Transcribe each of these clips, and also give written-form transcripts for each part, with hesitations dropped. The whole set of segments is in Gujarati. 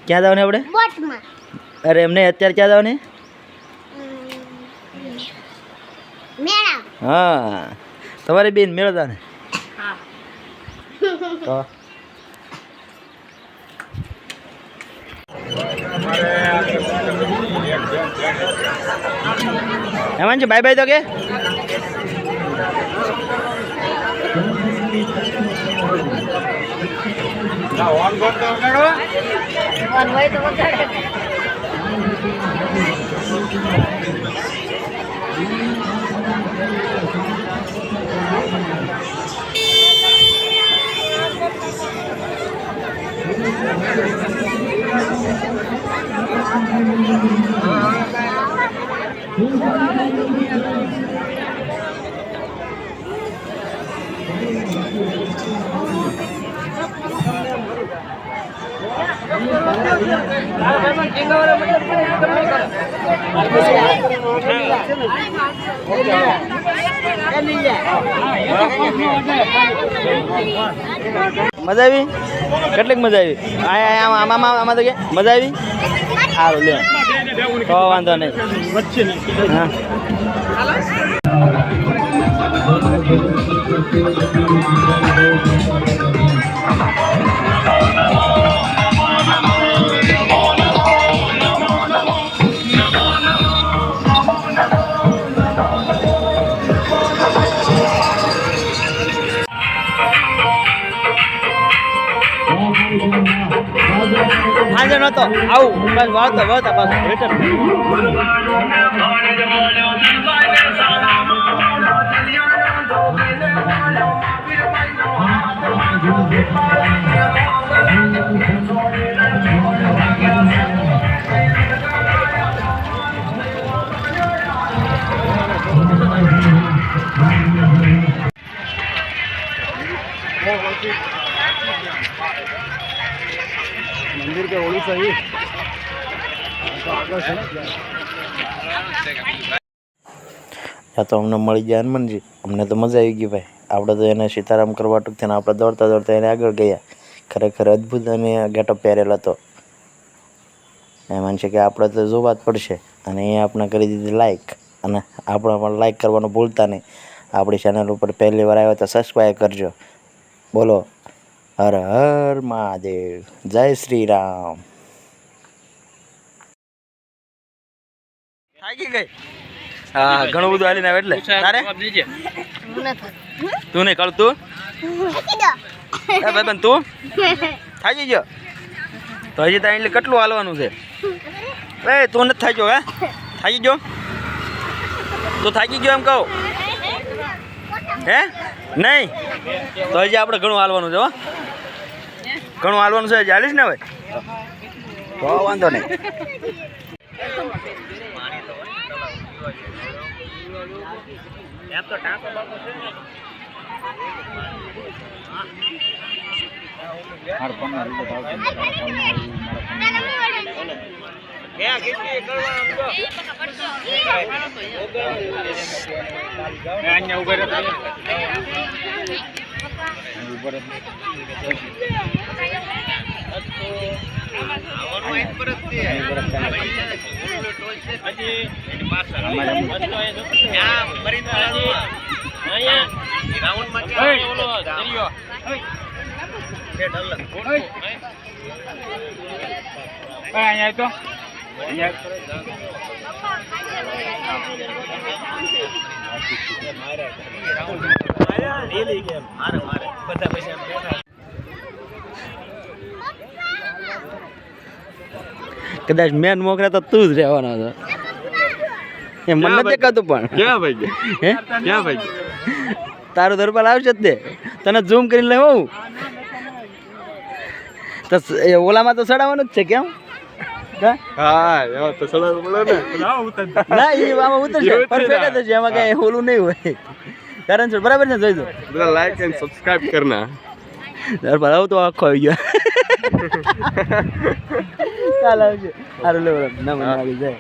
ક્યાં જવાનું આપણે? બોટમાં. અરે એમને અત્યારે ક્યાં જવાનું? મેળા. હા તમારી બેન મેળો જવાને. હા. તો એમાં છે બાય બાય તો કે મજા આવી? કેટલીક મજા આવી? આમાં તો કે મજા આવી? સારું લે તો વાંધો નહીં. હા હાજર નતો આવું બસ વાવતા વાવતા પાછું રિટર્ન. मंदिर के ओली सही તો અમને મળી ગયા હનુમાનજી. અમને તો મજા આવી ગઈ ભાઈ. આપણે તો એને સીતારામ કરવા ટૂંકથી આપણે દોડતા દોડતા એને આગળ ગયા. ખરેખર અદ્ભુત અને ગેટઅપ પહેરેલો હતો. એમ છે કે આપણે તો જોવા જ પડશે. અને એ આપણે કરી દીધી લાઈક. અને આપણે પણ લાઈક કરવાનું ભૂલતા નહીં. આપણી ચેનલ ઉપર પહેલી વાર આવ્યો તો સબસ્ક્રાઈબ કરજો. બોલો હર હર મહાદેવ, જય શ્રી રામ. થાકી ગઈ? હા ઘણું બધું હાલીને આવે એટલે તારે તું નહીં કળ તું ભાઈ તું થાકી ગયો તો હજી ત્યાં એટલે કેટલું હાલવાનું છે? એ તું નથી થાક્યો? હે થાકી ગયો? તું થાકી ગયો એમ કહું? હે નહીં તો હજી આપણે ઘણું હાલવાનું છે. હો ઘણું હાલવાનું છે. હજી હાલીશ ને ભાઈ તો વાંધો નહીં. કદાચ મેન મોકરા તો તું જ રહેવાનો હતો. એ મને નથી દેખાતું પણ ક્યાં ભાઈ હે ક્યાં ભાઈ તારું દરબાર આવશે જ તે તને ઝૂમ કરીને લેવું તો ઓલામાં તો ચડાવવાનું જ છે. કેમ? હા તો ચડાવવું પડે ને. ના એ આમાં ઉતરશે પરફેક્ટ જ છે. એમાં કઈ ઓલું નહીં હોય. કારણ છે બરાબર છે. જોઈ દો બધા લાઈક એન્ડ સબસ્ક્રાઇબ કરના. દરબાર આવું તો આખો આવી ગયો. કાલ આવશે. સારું લેવું ના મને આવી જાય.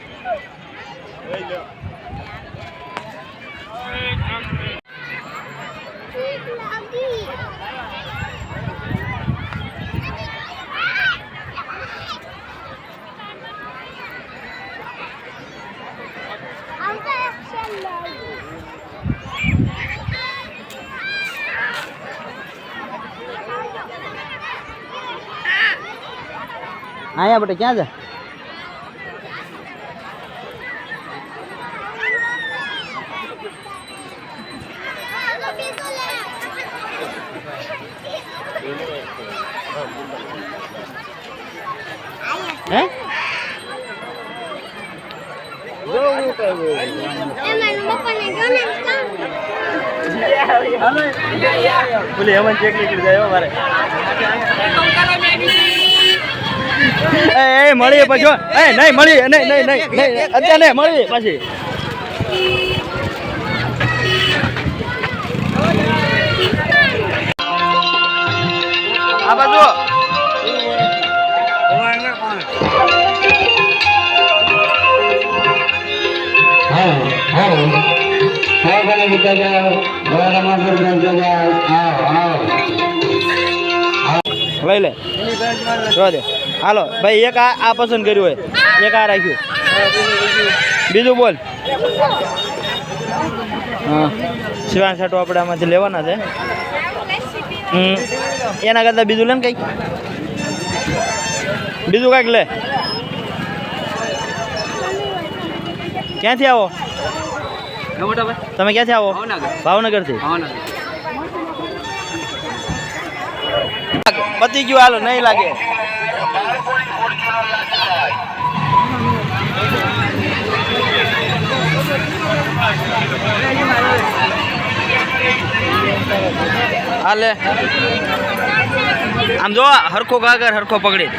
અહીંયા બેટા ક્યાં છે હે બોલે હેમંત ચેકલી કરી જાય મારે એ મળીએ પછી એ નહીં મળીએ નહીં અત્યારે નહીં મળીએ પછી આ બાજુ લઈ લે જોવા દે હાલો ભાઈ એક આ પસંદ કર્યું હોય એક આ રાખ્યું બીજું બોલ હા શિવાન છાટો આપણે આમાંથી લેવાના છે એના કરતાં બીજું લે ને કંઈક બીજું કાંઈક લે ક્યાંથી આવો તમે ક્યાંથી આવો ભાવનગરથી પતી ગયું હાલો નહીં લાગે હાલે આમ જો હરખો કાગર હરખો પકડી